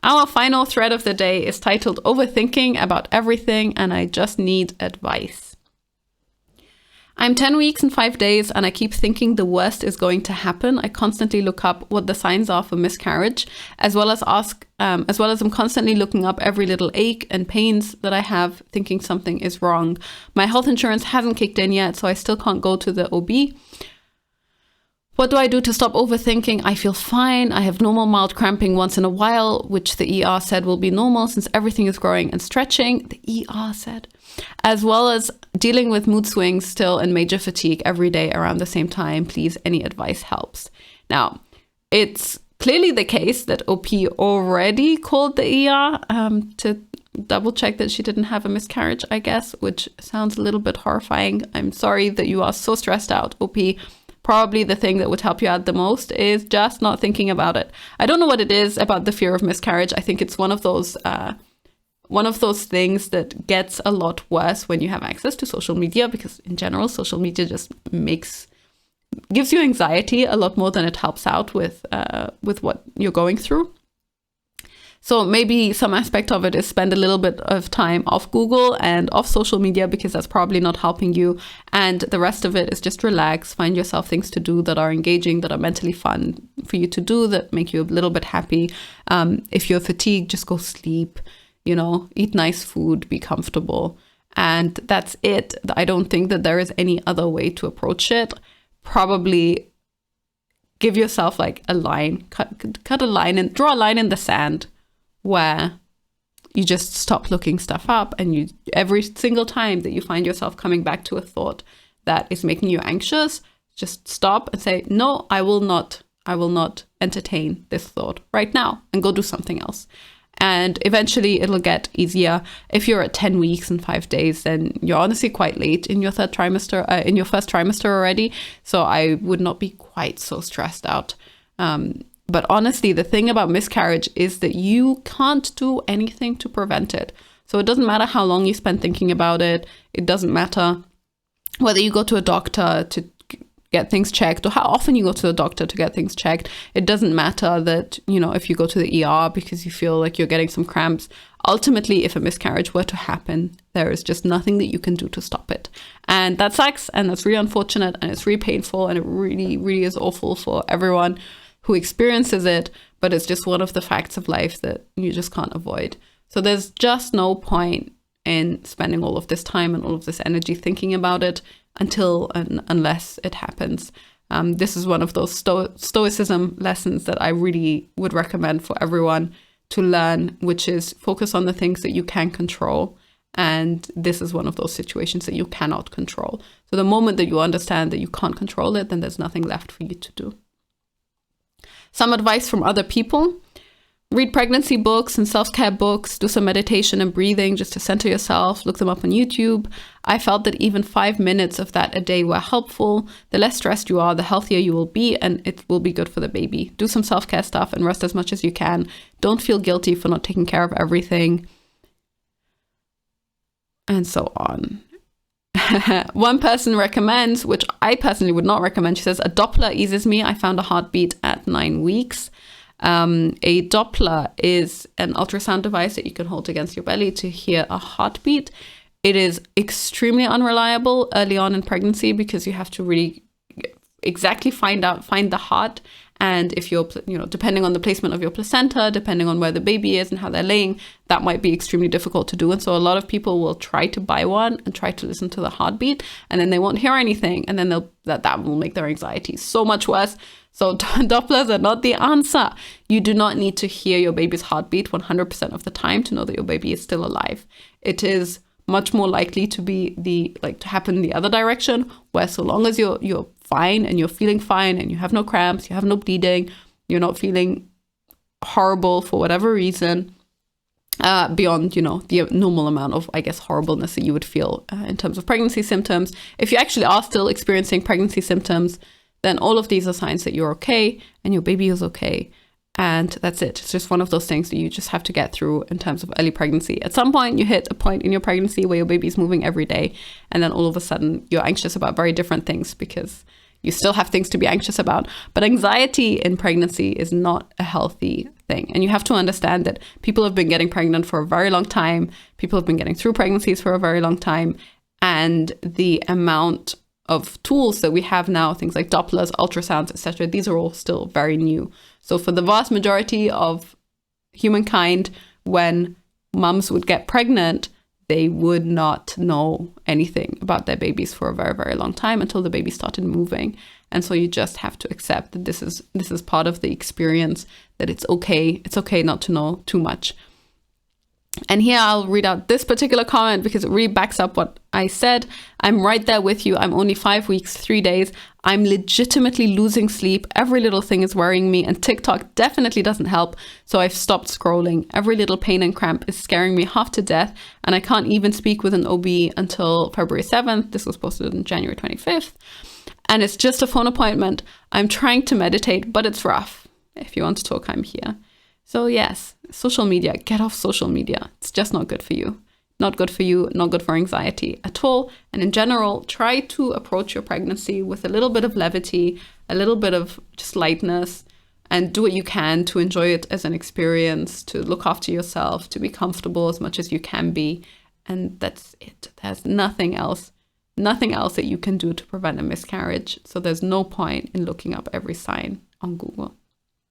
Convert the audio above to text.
Our final thread of the day is titled Overthinking About Everything, and I Just Need Advice. I'm 10 weeks and 5 days, and I keep thinking the worst is going to happen. I constantly look up what the signs are for miscarriage, as well as I'm constantly looking up every little ache and pains that I have, thinking something is wrong. My health insurance hasn't kicked in yet, so I still can't go to the OB. What do I do to stop overthinking? I feel fine. I have normal mild cramping once in a while, which the ER said will be normal since everything is growing and stretching, the ER said, as well as dealing with mood swings still and major fatigue every day around the same time. Please, any advice helps. Now, it's clearly the case that OP already called the ER to double check that she didn't have a miscarriage, I guess, which sounds a little bit horrifying. I'm sorry that you are so stressed out, OP. Probably the thing that would help you out the most is just not thinking about it. I don't know what it is about the fear of miscarriage. I think it's one of those things that gets a lot worse when you have access to social media, because in general, social media just gives you anxiety a lot more than it helps out with what you're going through. So maybe some aspect of it is spend a little bit of time off Google and off social media, because that's probably not helping you. And the rest of it is just relax, find yourself things to do that are engaging, that are mentally fun for you to do, that make you a little bit happy. If you're fatigued, just go sleep, eat nice food, be comfortable. And that's it. I don't think that there is any other way to approach it. Probably give yourself like a line, cut a line and draw a line in the sand, where you just stop looking stuff up, and you, every single time that you find yourself coming back to a thought that is making you anxious, just stop and say, no, I will not entertain this thought right now, and go do something else. And eventually it'll get easier. If you're at 10 weeks and 5 days, then you're honestly quite late in your first trimester already. So I would not be quite so stressed out. But honestly, the thing about miscarriage is that you can't do anything to prevent it. So it doesn't matter how long you spend thinking about it. It doesn't matter whether you go to a doctor to get things checked, or how often you go to the doctor to get things checked. It doesn't matter that, if you go to the ER because you feel like you're getting some cramps. Ultimately, if a miscarriage were to happen, there is just nothing that you can do to stop it. And that sucks, and that's really unfortunate, and it's really painful, and it really, really is awful for everyone who experiences it, but it's just one of the facts of life that you just can't avoid. So there's just no point in spending all of this time and all of this energy thinking about it unless it happens. This is one of those stoicism lessons that I really would recommend for everyone to learn, which is focus on the things that you can control. And this is one of those situations that you cannot control. So the moment that you understand that you can't control it, then there's nothing left for you to do. Some advice from other people: read pregnancy books and self-care books, do some meditation and breathing just to center yourself, look them up on YouTube. I felt that even 5 minutes of that a day were helpful. The less stressed you are, the healthier you will be, and it will be good for the baby. Do some self-care stuff and rest as much as you can. Don't feel guilty for not taking care of everything. And so on. One person recommends, which I personally would not recommend, she says, a Doppler eases me. I found a heartbeat at 9 weeks. A Doppler is an ultrasound device that you can hold against your belly to hear a heartbeat. It is extremely unreliable early on in pregnancy, because you have to really exactly find the heart. And if you're, depending on the placement of your placenta, depending on where the baby is and how they're laying, that might be extremely difficult to do. And so a lot of people will try to buy one and try to listen to the heartbeat, and then they won't hear anything. And then that will make their anxiety so much worse. So Dopplers are not the answer. You do not need to hear your baby's heartbeat 100% of the time to know that your baby is still alive. It is much more likely to be to happen the other direction, where so long as you're fine and you're feeling fine and you have no cramps, you have no bleeding, you're not feeling horrible for whatever reason, beyond, the normal amount of, I guess, horribleness that you would feel in terms of pregnancy symptoms. If you actually are still experiencing pregnancy symptoms, then all of these are signs that you're okay and your baby is okay. And that's it. It's just one of those things that you just have to get through in terms of early pregnancy. At some point, you hit a point in your pregnancy where your baby's moving every day, and then all of a sudden you're anxious about very different things because You still have things to be anxious about. But anxiety in pregnancy is not a healthy thing. And you have to understand that people have been getting pregnant for a very long time. People have been getting through pregnancies for a very long time. And the amount of tools that we have now, things like Dopplers, ultrasounds, etc., these are all still very new. So for the vast majority of humankind, when mums would get pregnant, they would not know anything about their babies for a very, very long time until the baby started moving. And so you just have to accept that this is part of the experience, that it's okay. It's okay not to know too much. And here I'll read out this particular comment because it really backs up what I said. I'm right there with you. I'm only 5 weeks, 3 days. I'm legitimately losing sleep. Every little thing is worrying me, and TikTok definitely doesn't help. So I've stopped scrolling. Every little pain and cramp is scaring me half to death, and I can't even speak with an OB until February 7th. This was posted on January 25th. And it's just a phone appointment. I'm trying to meditate, but it's rough. If you want to talk, I'm here. So yes, social media, get off social media. It's just not good for you. Not good for you, not good for anxiety at all. And in general, try to approach your pregnancy with a little bit of levity, a little bit of just lightness, and do what you can to enjoy it as an experience, to look after yourself, to be comfortable as much as you can be. And that's it. There's nothing else that you can do to prevent a miscarriage. So there's no point in looking up every sign on Google.